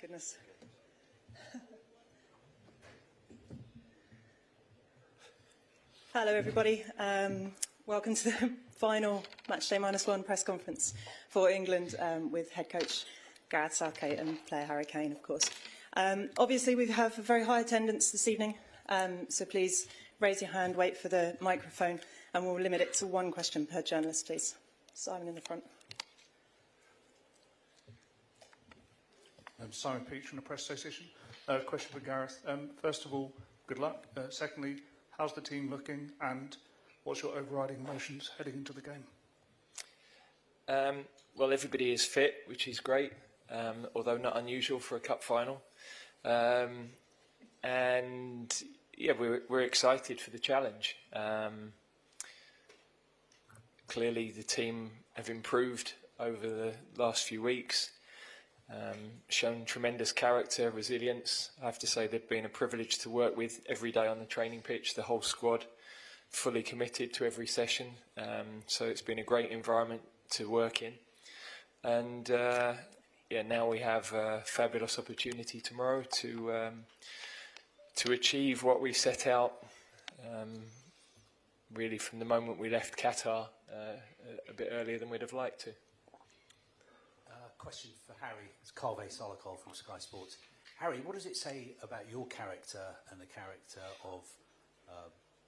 goodness. Hello, everybody. Welcome to the final Matchday -1 press conference for England with head coach Gareth Southgate and player Harry Kane, of course. Obviously, we have a very high attendance this evening, so please raise your hand, wait for the microphone, and we'll limit it to one question per journalist, please. Simon in the front. I'm Simon Peach from the Press Association. Question for Gareth. First of all, good luck. Secondly, how's the team looking, and what's your overriding emotions heading into the game? Well, everybody is fit, which is great, although not unusual for a cup final. And yeah, we're excited for the challenge. Clearly, the team have improved over the last few weeks. Shown tremendous character, resilience. I have to say they've been a privilege to work with every day on the training pitch, the whole squad, fully committed to every session. So it's been a great environment to work in. And yeah, now we have a fabulous opportunity tomorrow to achieve what we set out really from the moment we left Qatar a bit earlier than we'd have liked to. Question for Harry. It's Carve Solokol from Sky Sports. Harry, what does it say about your character and the character of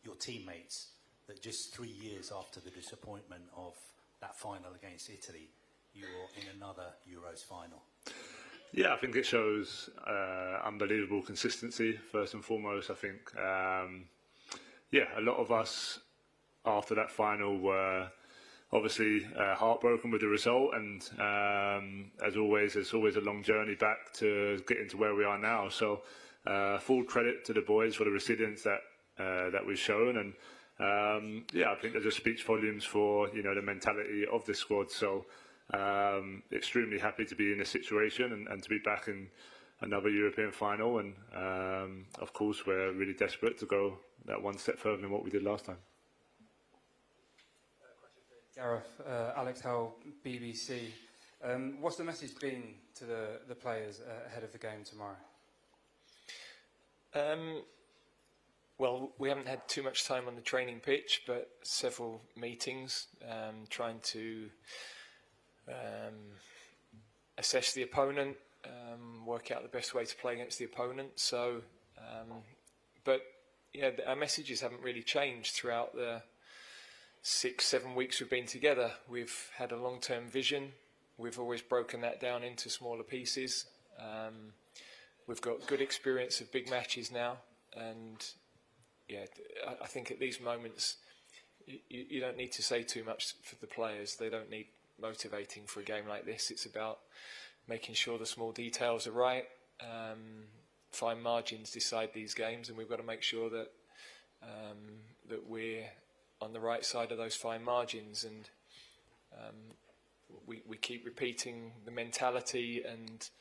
your teammates that just 3 years after the disappointment of that final against Italy, you're in another Euros final? Yeah, I think it shows unbelievable consistency, first and foremost. I think, yeah, a lot of us after that final were obviously heartbroken with the result, and as always, it's always a long journey back to getting to where we are now. So full credit to the boys for the resilience that we've shown, and yeah, I think that just speaks volumes for the mentality of the squad. So extremely happy to be in this situation and to be back in another European final, and of course we're really desperate to go that one step further than what we did last time. Gareth, Alex Hull, BBC. What's the message been to the players ahead of the game tomorrow? Well, we haven't had too much time on the training pitch, but several meetings trying to assess the opponent, work out the best way to play against the opponent. So, but yeah, our messages haven't really changed throughout the 6-7 weeks we've been together. We've had a long-term vision. We've always broken that down into smaller pieces. We've got good experience of big matches now, and yeah, I think at these moments you don't need to say too much for the players. They don't need motivating for a game like this. It's about making sure the small details are right. Fine margins decide these games, and we've got to make sure that that we're on the right side of those fine margins, and we keep repeating the mentality and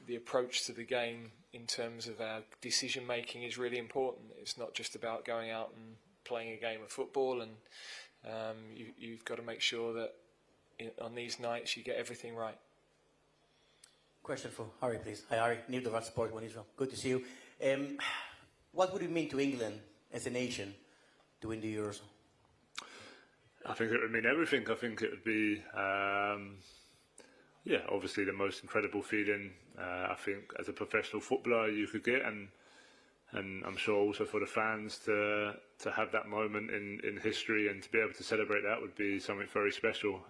the approach to the game in terms of our decision making is really important. It's not just about going out and playing a game of football, and you've got to make sure that on these nights you get everything right. Question for Harry, please. Hi, Harry. Neil Devat, Sport 1 Israel. Good to see you. What would it mean to England as a nation to win the Euros? I think it would mean everything. I think it would be, yeah, obviously the most incredible feeling I think as a professional footballer you could get, and I'm sure also for the fans to have that moment in history and to be able to celebrate that would be something very special.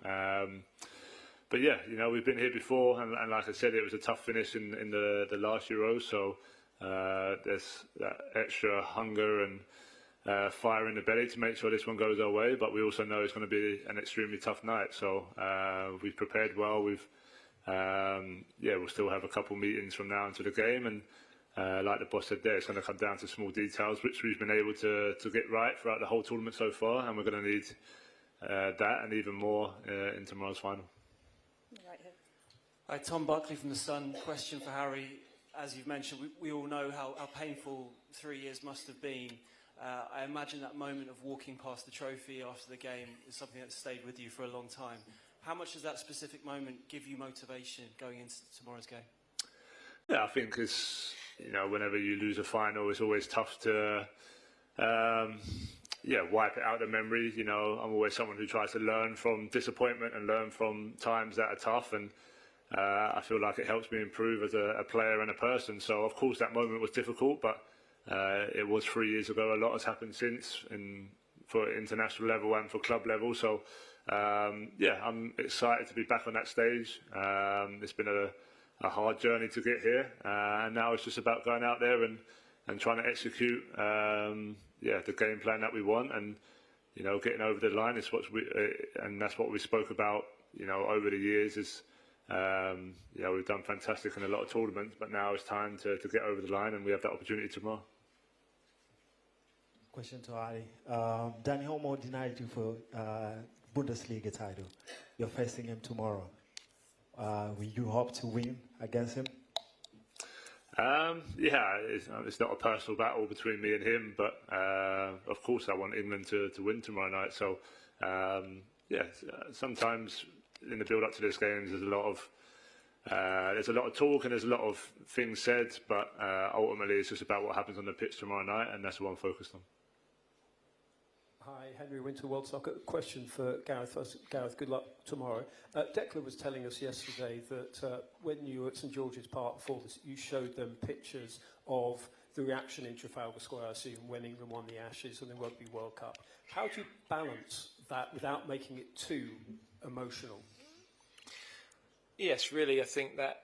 But yeah, we've been here before, and like I said, it was a tough finish in the last Euros, so there's that extra hunger and fire in the belly to make sure this one goes our way, but we also know it's going to be an extremely tough night. So we've prepared well. Yeah, we'll still have a couple meetings from now until the game, and like the boss said there, it's going to come down to small details, which we've been able to get right throughout the whole tournament so far, and we're going to need that and even more in tomorrow's final. Right here. Hi, Tom Buckley from The Sun. Question for Harry. As you've mentioned, we all know how painful 3 years must have been. I imagine that moment of walking past the trophy after the game is something that stayed with you for a long time. How much does that specific moment give you motivation going into tomorrow's game? Yeah, I think it's, whenever you lose a final, it's always tough to, wipe it out of memory. I'm always someone who tries to learn from disappointment and learn from times that are tough, and I feel like it helps me improve as a player and a person. So, of course, that moment was difficult, but it was 3 years ago. A lot has happened since, for international level and for club level. So, I'm excited to be back on that stage. It's been a hard journey to get here, and now it's just about going out there and trying to execute the game plan that we want, and getting over the line is and that's what we spoke about over the years. Is we've done fantastic in a lot of tournaments, but now it's time to get over the line, and we have that opportunity tomorrow. Question to Ali. Dani Olmo denied you for Bundesliga title. You're facing him tomorrow. Will you hope to win against him? It's not a personal battle between me and him, but of course I want England to win tomorrow night. So sometimes in the build-up to this game, there's a lot of talk and there's a lot of things said, but ultimately it's just about what happens on the pitch tomorrow night, and that's what I'm focused on. Hi, Henry Winter, World Soccer. Question for Gareth first. Gareth, good luck tomorrow. Declan was telling us yesterday that when you were at St George's Park before this, you showed them pictures of the reaction in Trafalgar Square, I assume, when England won the Ashes and the Rugby World Cup. How do you balance that without making it too emotional? Yes, really, I think that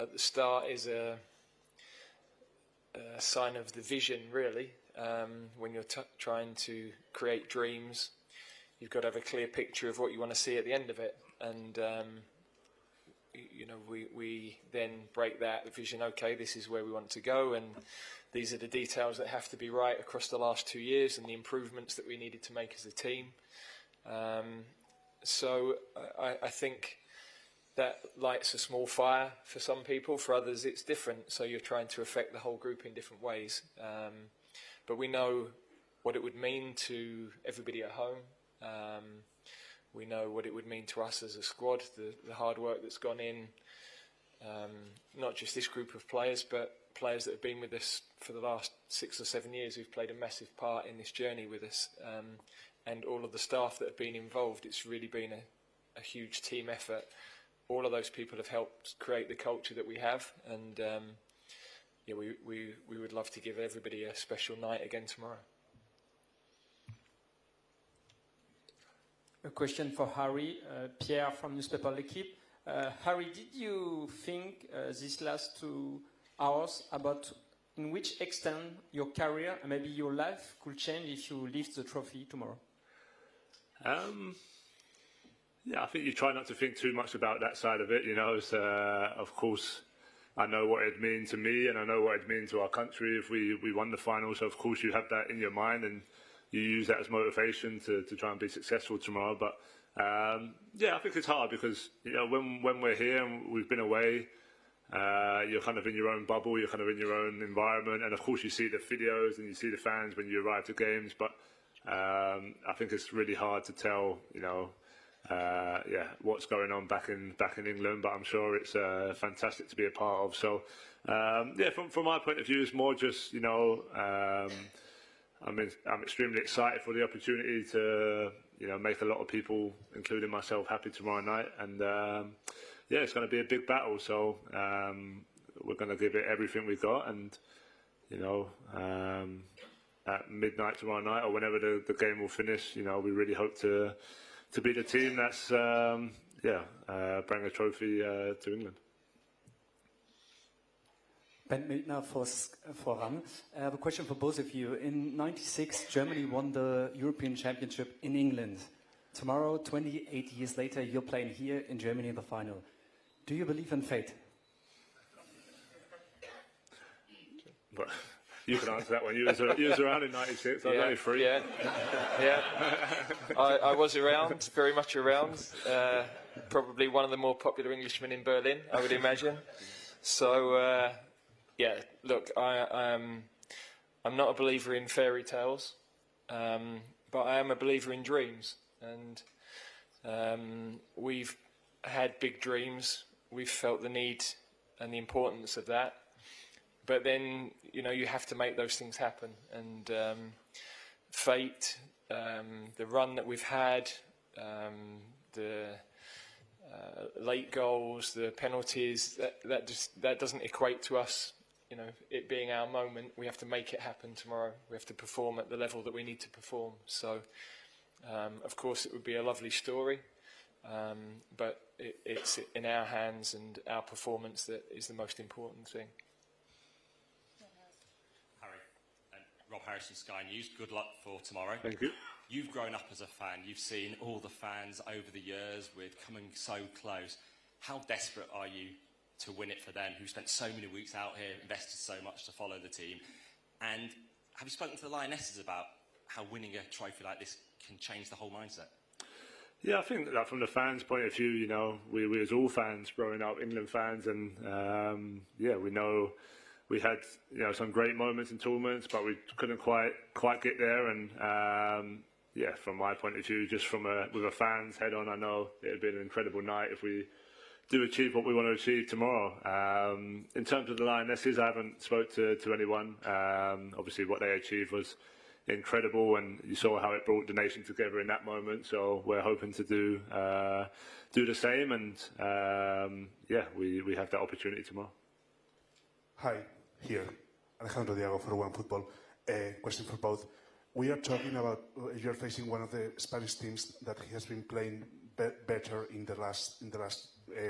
at the start is a sign of the vision, really. When you're trying to create dreams, you've got to have a clear picture of what you want to see at the end of it, and we then break that vision. Okay, this is where we want to go, and these are the details that have to be right across the last 2 years, and the improvements that we needed to make as a team. So I think that lights a small fire for some people. For others, it's different. So you're trying to affect the whole group in different ways. But we know what it would mean to everybody at home. We know what it would mean to us as a squad, the hard work that's gone in, not just this group of players, but players that have been with us for the last 6 or 7 years who've played a massive part in this journey with us, and all of the staff that have been involved. It's really been a huge team effort. All of those people have helped create the culture that we have, and we would love to give everybody a special night again tomorrow. A question for Harry, Pierre from newspaper L'Equipe. Harry, did you think these last 2 hours about in which extent your career and maybe your life could change if you lift the trophy tomorrow? I think you try not to think too much about that side of it. It's, of course, I know what it'd mean to me, and I know what it'd mean to our country if we won the final. So, of course, you have that in your mind, and you use that as motivation to try and be successful tomorrow. But, I think it's hard because, when we're here and we've been away, you're kind of in your own bubble, you're kind of in your own environment. And, of course, you see the videos and you see the fans when you arrive to games. But I think it's really hard to tell, what's going on back in England, but I'm sure it's fantastic to be a part of. So, from my point of view, it's more just, I'm extremely excited for the opportunity to, make a lot of people, including myself, happy tomorrow night. And, it's going to be a big battle. So, we're going to give it everything we've got. And, at midnight tomorrow night or whenever the game will finish, we really hope to be the team that's bring a trophy to England. Ben Miltner for RAM. I have a question for both of you. In '96, Germany won the European Championship in England. Tomorrow, 28 years later, you're playing here in Germany in the final. Do you believe in fate? But you can answer that one. You was around in '96. I was only 3. Yeah. I was around, very much around. Probably one of the more popular Englishmen in Berlin, I would imagine. So, look, I'm not a believer in fairy tales, but I am a believer in dreams. And We've had big dreams. We've felt the need and the importance of that. But then, you have to make those things happen. And fate, the run that we've had, the late goals, the penalties, that doesn't equate to us, it being our moment. We have to make it happen tomorrow. We have to perform at the level that we need to perform. So, of course, it would be a lovely story, but it's in our hands and our performance that is the most important thing. Harry, Rob Harrison, Sky News. Good luck for tomorrow. Thank you. You've grown up as a fan. You've seen all the fans over the years with coming so close. How desperate are you to win it for them, who spent so many weeks out here, invested so much to follow the team? And have you spoken to the Lionesses about how winning a trophy like this can change the whole mindset? Yeah, I think that from the fans' point of view, we was all fans growing up, England fans, and we know we had some great moments in tournaments, but we couldn't quite get there. And from my point of view, just with a fan's head on, I know it'd be an incredible night if we do achieve what we want to achieve tomorrow. In terms of the Lionesses, I haven't spoke to anyone. Obviously, what they achieved was incredible, and you saw how it brought the nation together in that moment. So we're hoping to do the same, and we have that opportunity tomorrow. Hi, here Alejandro Diago for One Football. Question for both. We are talking about you're facing one of the Spanish teams that has been playing better in the last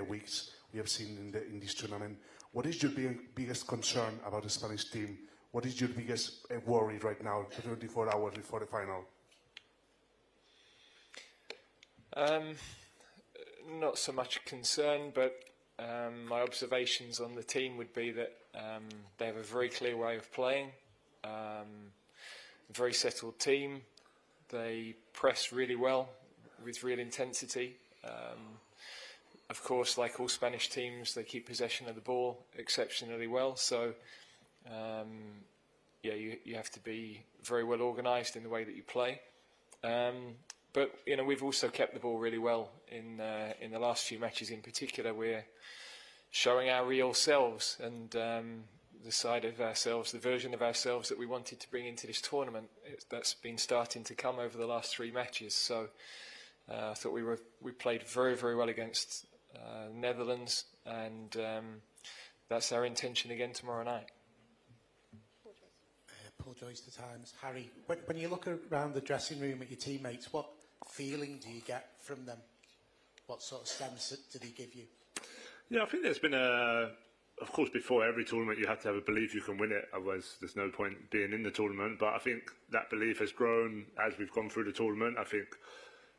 weeks. We have seen in this tournament. What is your biggest concern about the Spanish team? What is your biggest worry right now, 24 hours before the final? Not so much concern, but my observations on the team would be that they have a very clear way of playing, a very settled team. They press really well with real intensity. Of course, like all Spanish teams, they keep possession of the ball exceptionally well. So, you have to be very well organised in the way that you play. But we've also kept the ball really well in the last few matches. In particular, we're showing our real selves and the side of ourselves, the version of ourselves that we wanted to bring into this tournament. That's been starting to come over the last 3 matches. So I thought we played very, very well against Netherlands, and that's our intention again tomorrow night. Paul Joyce, The Times. Harry, when you look around the dressing room at your teammates, what feeling do you get from them? What sort of sense did he give you? Yeah, I think there's been of course, before every tournament you have to have a belief you can win it, otherwise there's no point being in the tournament. But I think that belief has grown as we've gone through the tournament. I think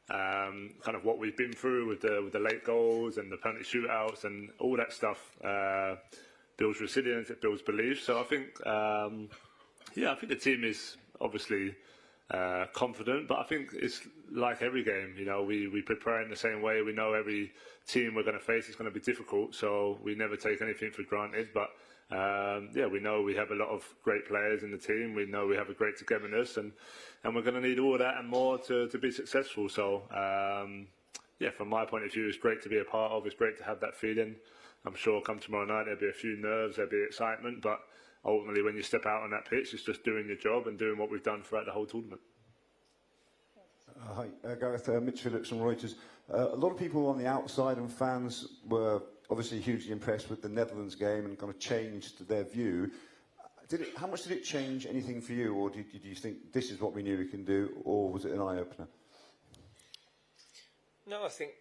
kind of what we've been through with the late goals and the penalty shootouts and all that stuff builds resilience, it builds belief. So I think, I think the team is obviously confident, but I think it's like every game. We prepare in the same way. We know every team we're going to face is going to be difficult, so we never take anything for granted. But we know we have a lot of great players in the team. We know we have a great togetherness, and we're going to need all of that and more to be successful. So from my point of view, it's great to be a part of. It's great to have that feeling. I'm sure come tomorrow night there'll be a few nerves, there'll be excitement, but ultimately when you step out on that pitch, it's just doing your job and doing what we've done throughout the whole tournament. Hi, Gareth, Mitch Phillips from Reuters. A lot of people on the outside and fans were obviously hugely impressed with the Netherlands game and kind of changed their view. How much did it change anything for you, or did you think this is what we knew we can do, or was it an eye-opener? No, I think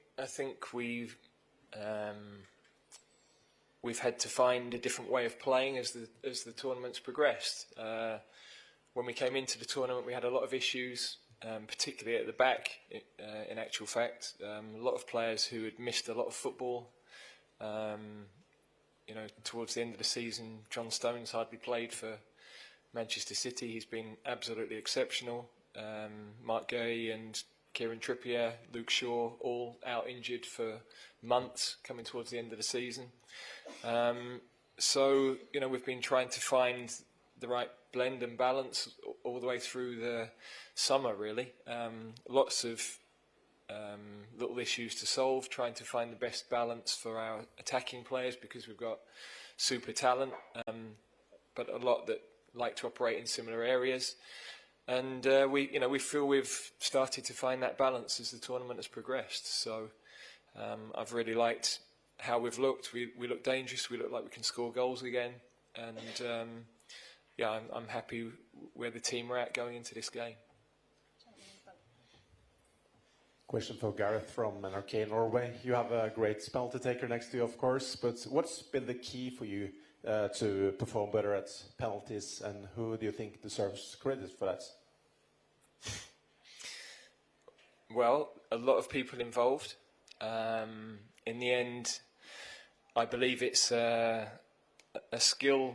we've had to find a different way of playing as the tournament's progressed. When we came into the tournament, we had a lot of issues, particularly at the back. In actual fact, a lot of players who had missed a lot of football. Towards the end of the season, John Stones hardly played for Manchester City. He's been absolutely exceptional. Mark Gay and Kieran Trippier, Luke Shaw, all out injured for months coming towards the end of the season. We've been trying to find the right blend and balance all the way through the summer, really. Lots of little issues to solve, trying to find the best balance for our attacking players because we've got super talent, but a lot that like to operate in similar areas. And we feel we've started to find that balance as the tournament has progressed. So I've really liked how we've looked. We look dangerous. We look like we can score goals again. And I'm happy where the team are at going into this game. Question for Gareth from NRK Norway. You have a great penalty taker next to you, of course, but what's been the key for you to perform better at penalties, and who do you think deserves credit for that? Well, a lot of people involved. In the end, I believe it's a skill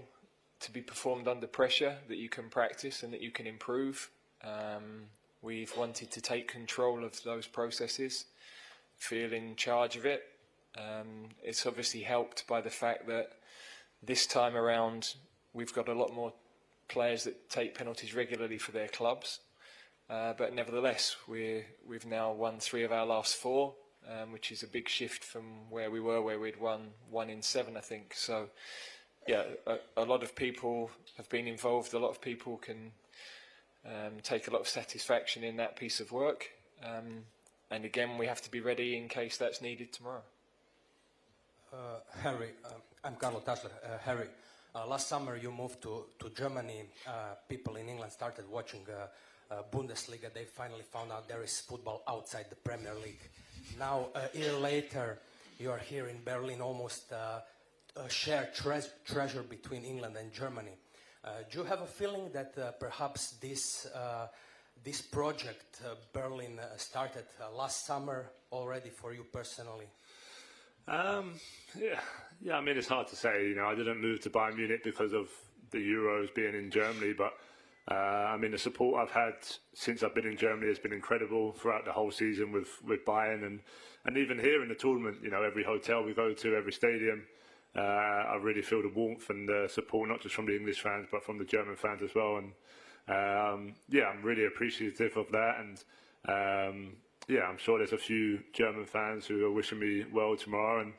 to be performed under pressure that you can practice and that you can improve. We've wanted to take control of those processes, feel in charge of it. It's obviously helped by the fact that this time around we've got a lot more players that take penalties regularly for their clubs. But nevertheless, we've now won 3 of our last 4, which is a big shift from where we were, where we'd won 1 in 7, I think. So, yeah, a lot of people have been involved. A lot of people can take a lot of satisfaction in that piece of work. And again, we have to be ready in case that's needed tomorrow. Harry, I'm Carlo Tasler. Harry, last summer you moved to Germany. People in England started watching Bundesliga. They finally found out there is football outside the Premier League. Now, a year later, you are here in Berlin, almost a shared treasure between England and Germany. Do you have a feeling that perhaps this project, Berlin, started last summer already for you personally? Yeah. I mean, it's hard to say. I didn't move to Bayern Munich because of the Euros being in Germany, but I mean, the support I've had since I've been in Germany has been incredible throughout the whole season with Bayern, and even here in the tournament. Every hotel we go to, every stadium. I really feel the warmth and the support, not just from the English fans, but from the German fans as well. And I'm really appreciative of that. And I'm sure there's a few German fans who are wishing me well tomorrow. And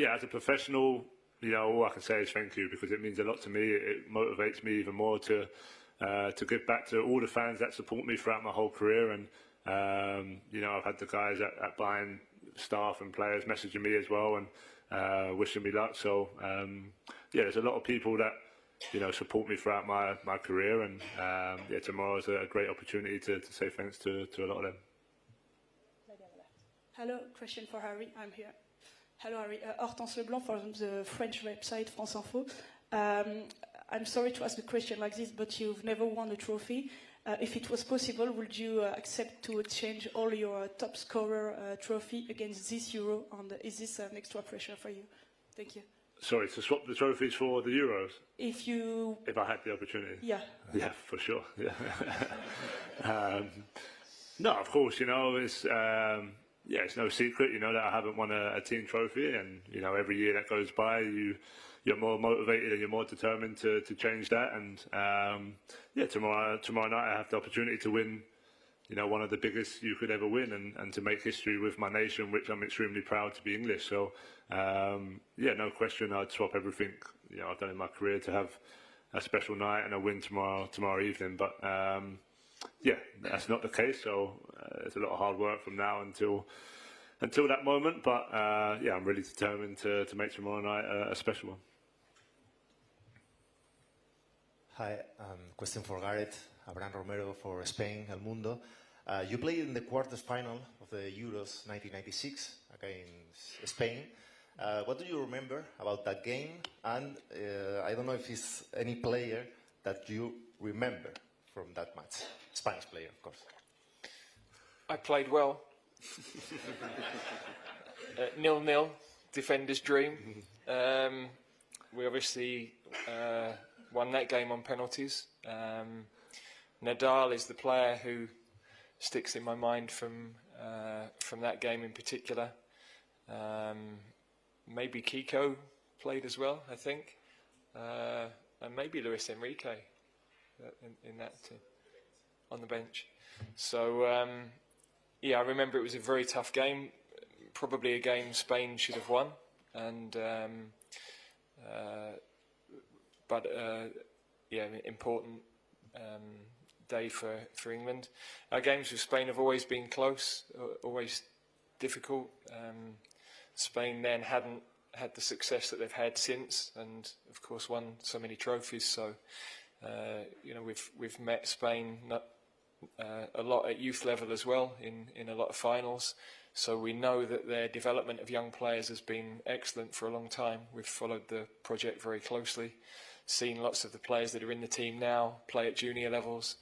as a professional, all I can say is thank you, because it means a lot to me. It motivates me even more to give back to all the fans that support me throughout my whole career. And I've had the guys at Bayern, staff and players, messaging me as well, and wishing me luck. So there's a lot of people that support me throughout my career, and tomorrow's a great opportunity to say thanks to a lot of them. Hello, question for Harry. I'm here. Hello, Harry. Hortense Leblanc from the French website France Info. I'm sorry to ask a question like this, but you've never won a trophy. If it was possible, would you accept to exchange all your top scorer trophy against this Euro? And is this an extra pressure for you? Thank you. Sorry, to swap the trophies for the Euros? If I had the opportunity? Yeah. Yeah, for sure. Yeah. No, of course, it's no secret, that I haven't won a team trophy, and, every year that goes by, you're more motivated and you're more determined to change that. And tomorrow night I have the opportunity to win, one of the biggest you could ever win, and to make history with my nation, which I'm extremely proud to be English. So no question, I'd swap everything I've done in my career to have a special night and a win tomorrow evening. But that's not the case. So it's a lot of hard work from now until that moment. But I'm really determined to make tomorrow night a special one. Hi, question for Gareth. Abraham Romero for Spain, El Mundo. You played in the quarters final of the Euros 1996 against Spain. What do you remember about that game? And I don't know if it's any player that you remember from that match. Spanish player, of course. I played well. 0-0, defender's dream. We obviously won that game on penalties. Nadal is the player who sticks in my mind from that game in particular. Maybe Kiko played as well, I think, and maybe Luis Enrique in that team on the bench. So yeah, I remember it was a very tough game, probably a game Spain should have won, and yeah, important day for England. Our games with Spain have always been close, always difficult. Spain then hadn't had the success that they've had since, and of course won so many trophies. So you know, we've met Spain a lot at youth level as well in a lot of finals. So we know that their development of young players has been excellent for a long time. We've followed the project very closely, seen lots of the players that are in the team now play at junior levels.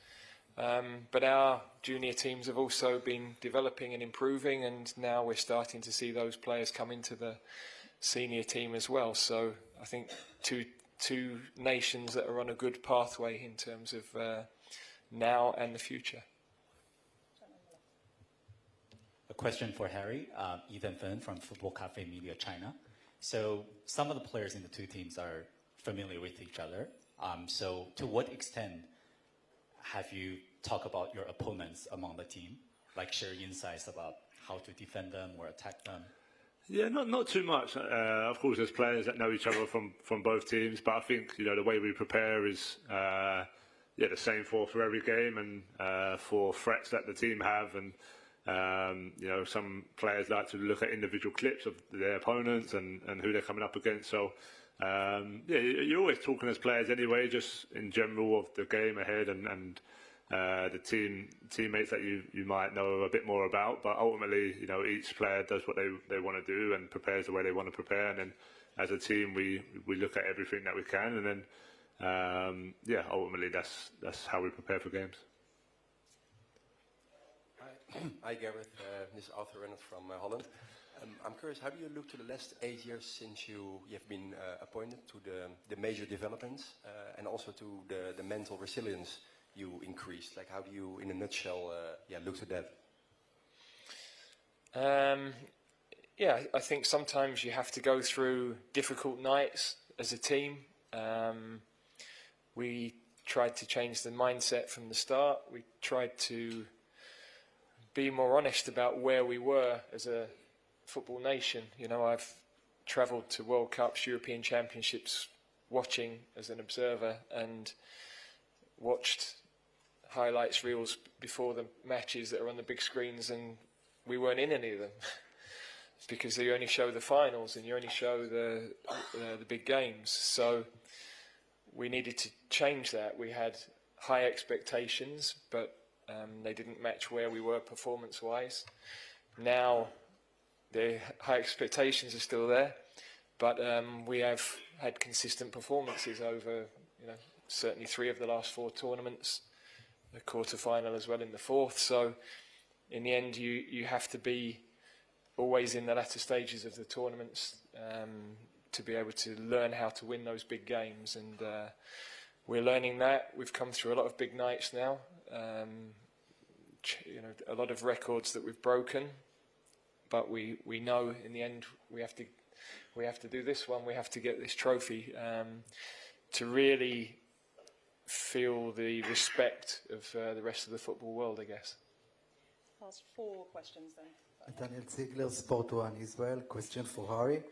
But our junior teams have also been developing and improving, and now we're starting to see those players come into the senior team as well. So I think two nations that are on a good pathway in terms of now and the future. A question for Harry, Ethan Finn from Football Cafe Media China. So some of the players in the two teams are familiar with each other. So to what extent have you talked about your opponents among the team, like share insights about how to defend them or attack them? Yeah, not too much. Of course, there's players that know each other from both teams, but I think the way we prepare is the same for every game, and for threats that the team have, and some players like to look at individual clips of their opponents and who they're coming up against. So you're always talking as players anyway, just in general of the game ahead and the teammates that you might know a bit more about. But ultimately, each player does what they want to do and prepares the way they want to prepare. And then as a team, we look at everything that we can, and then ultimately that's how we prepare for games. Hi Gareth, this is Arthur Reynolds from Holland. I'm curious, how do you look to the last 8 years since you have been appointed to the major developments and also to the mental resilience you increased? Like, how do you, in a nutshell, look to that? I think sometimes you have to go through difficult nights as a team. We tried to change the mindset from the start. We tried to be more honest about where we were as a football nation. I've travelled to World Cups, European Championships, watching as an observer, and watched highlights reels before the matches that are on the big screens, and we weren't in any of them because they only show the finals and you only show the big games. So we needed to change that. We had high expectations, but they didn't match where we were performance-wise. Now, the high expectations are still there, but we have had consistent performances over, certainly 3 of the last 4 tournaments, the quarter-final as well in the 4th. So, in the end, you have to be always in the latter stages of the tournaments to be able to learn how to win those big games, and we're learning that. We've come through a lot of big nights now. A lot of records that we've broken, but we know in the end we have to do this one. We have to get this trophy to really feel the respect of the rest of the football world, I guess. Last 4 questions then. Daniel Ziegler, Sport 1 Israel. Question for Harry.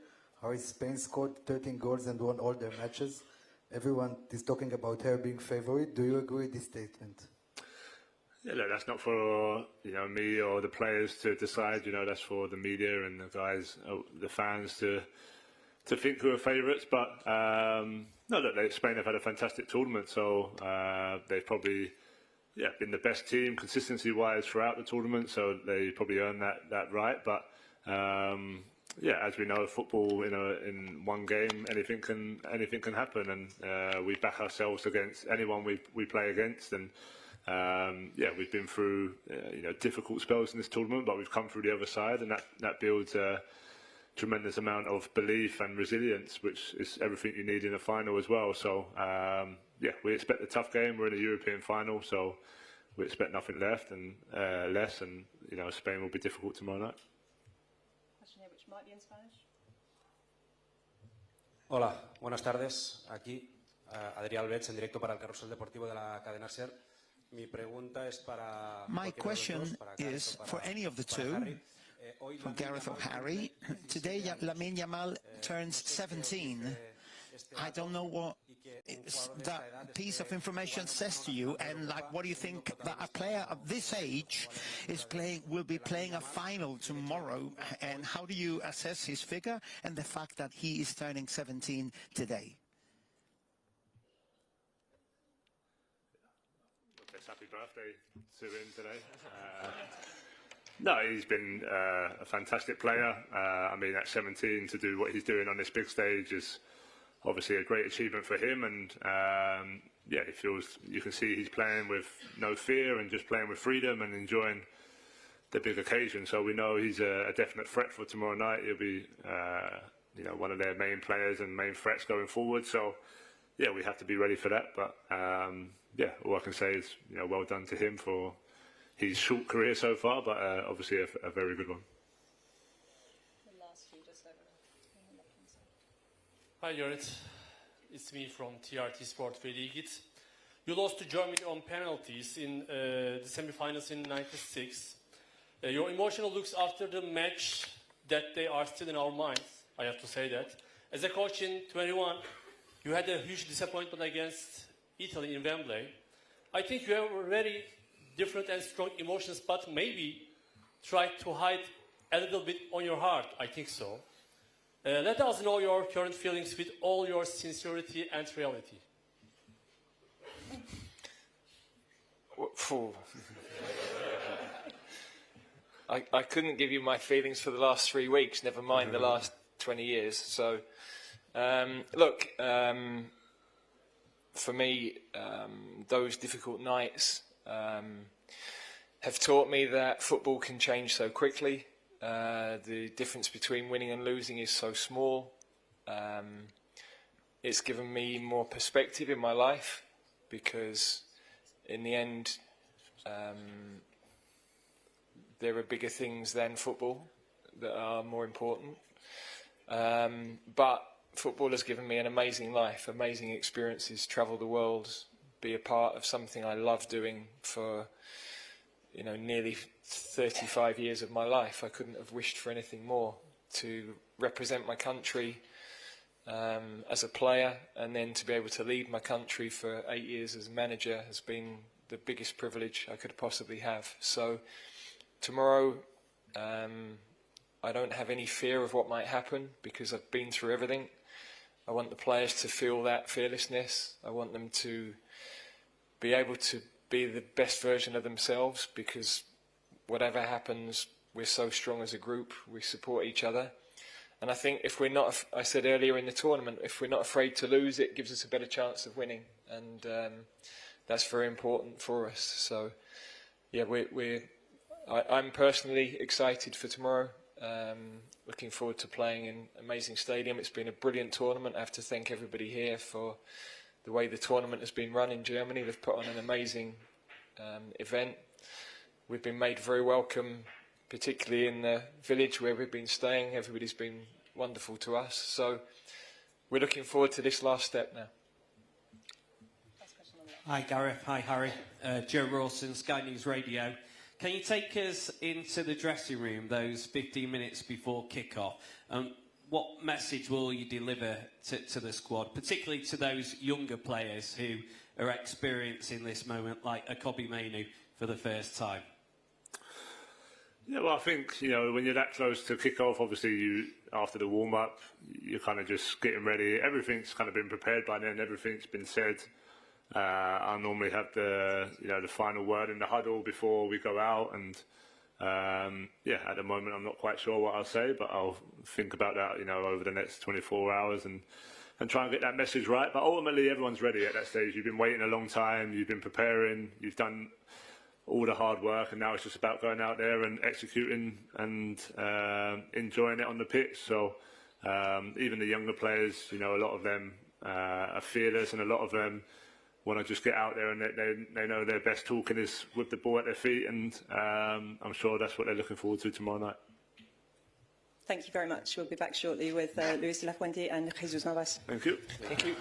Harry, Spain scored 13 goals and won all their matches. Everyone is talking about her being favourite. Do you agree with this statement? Yeah, look, that's not for me or the players to decide. That's for the media and the guys, the fans to think who are favourites. But no, look, Spain have had a fantastic tournament, so they've probably been the best team consistency-wise throughout the tournament. So they probably earned that right. But as we know, football in one game, anything can happen, and we back ourselves against anyone we play against. And we've been through difficult spells in this tournament, but we've come through the other side, and that builds a tremendous amount of belief and resilience, which is everything you need in a final as well. So we expect a tough game. We're in a European final, so we expect nothing less, and Spain will be difficult tomorrow night. Question here, which might be in Spanish. Hola, buenas tardes. Aquí Adrián Albets en directo para el Carrusel Deportivo de la cadena SER. My question is for any of the two, for Gareth or Harry. Today, Lamine Yamal turns 17. I don't know what that piece of information says to you, and like, what do you think that a player of this age will be playing a final tomorrow, and how do you assess his figure and the fact that he is turning 17 today? Happy birthday to him today. No, he's been a fantastic player. I mean, at 17, to do what he's doing on this big stage is obviously a great achievement for him. And yeah, it feels, you can see he's playing with no fear and just playing with freedom and enjoying the big occasion. So we know he's a definite threat for tomorrow night. He'll be, you know, one of their main players and main threats going forward. So yeah, we have to be ready for that. But yeah, all I can say is, you know, well done to him for his short career so far, but obviously a very good one. Hi, Gareth. It's me from TRT Sport League. You lost to Germany on penalties in the semi-finals in '96. Your emotional looks after the match, that they are still in our minds, I have to say that. As a coach in 21, you had a huge disappointment against Italy in Wembley. I think you have very different and strong emotions, but maybe try to hide a little bit on your heart. I think so. Let us know your current feelings with all your sincerity and reality. I couldn't give you my feelings for the last 3 weeks, never mind the last 20 years. So, look, for me, those difficult nights have taught me that football can change so quickly. The difference between winning and losing is so small. It's given me more perspective in my life, because in the end, there are bigger things than football that are more important. But football has given me an amazing life, amazing experiences, travel the world, be a part of something I love doing for, you know, nearly 35 years of my life. I couldn't have wished for anything more. To represent my country as a player, and then to be able to lead my country for 8 years as a manager has been the biggest privilege I could possibly have. So tomorrow, I don't have any fear of what might happen, because I've been through everything. I want the players to feel that fearlessness. I want them to be able to be the best version of themselves, because whatever happens, we're so strong as a group. We support each other. And I think if we're not, I said earlier in the tournament, if we're not afraid to lose, it gives us a better chance of winning. And that's very important for us. So, yeah, I'm personally excited for tomorrow. Looking forward to playing in an amazing stadium. It's been a brilliant tournament. I have to thank everybody here for the way the tournament has been run in Germany. They've put on an amazing event. We've been made very welcome, particularly in the village where we've been staying. Everybody's been wonderful to us. So we're looking forward to this last step now. Hi, Gareth. Hi, Harry. Joe Rawson, Sky News Radio. Can you take us into the dressing room those 15 minutes before kick-off? What message will you deliver to the squad, particularly to those younger players who are experiencing this moment, like Kobbie Mainoo, for the first time? Yeah, well, I think, you know, when you're that close to kick-off, obviously after the warm-up, you're kind of just getting ready. Everything's kind of been prepared by then. Everything's been said. I normally have the final word in the huddle before we go out, and yeah, at the moment I'm not quite sure what I'll say, but I'll think about that, you know, over the next 24 hours and try and get that message right. But ultimately, everyone's ready at that stage. You've been waiting a long time. You've been preparing. You've done all the hard work, and now it's just about going out there and executing and enjoying it on the pitch. So even the younger players, you know, a lot of them are fearless, and a lot of them want to just get out there, and they know their best talking is with the ball at their feet, and I'm sure that's what they're looking forward to tomorrow night. Thank you very much. We'll be back shortly with Luis de la Fuente and Jesus Navas. Thank you. Thank you.